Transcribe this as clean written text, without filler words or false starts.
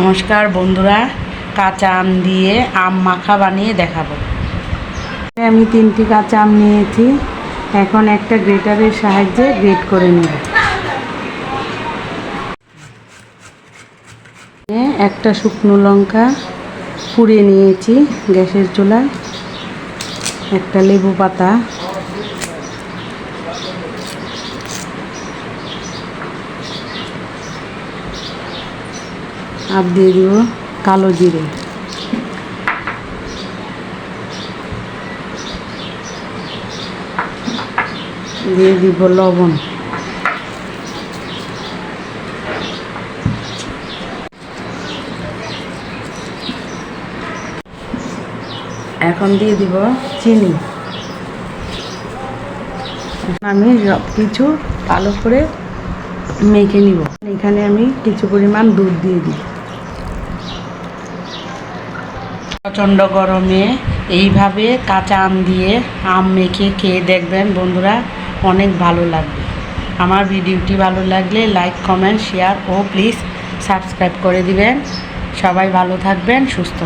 নমস্কার বন্ধুরা, কাঁচা আম দিয়ে আম মাখা বানিয়ে দেখাবো। আমি 3টি কাঁচা আম নিয়েছি। এখন একটা গ্রেটারের সাহায্যে গ্রেট করে নেব। একটা শুকনো লঙ্কা পুড়িয়ে নিয়েছি গ্যাসের চুলায়, একটা লেবু পাতা, আর দিয়ে দিব কালো জিরে, দিয়ে দিব লবণ, এখন দিয়ে দিব চিনি। আমি সব কিছু ভালো করে মেখে নিব। এখানে আমি কিছু পরিমাণ দুধ দিয়ে দিই। প্রচণ্ড গরমে এইভাবে কাঁচা আম দিয়ে আম মেখে খেয়ে দেখবেন বন্ধুরা, অনেক ভালো লাগবে। আমার ভিডিওটি ভালো লাগলে লাইক, কমেন্ট, শেয়ার ও প্লিজ সাবস্ক্রাইব করে দিবেন। সবাই ভালো থাকবেন, সুস্থ।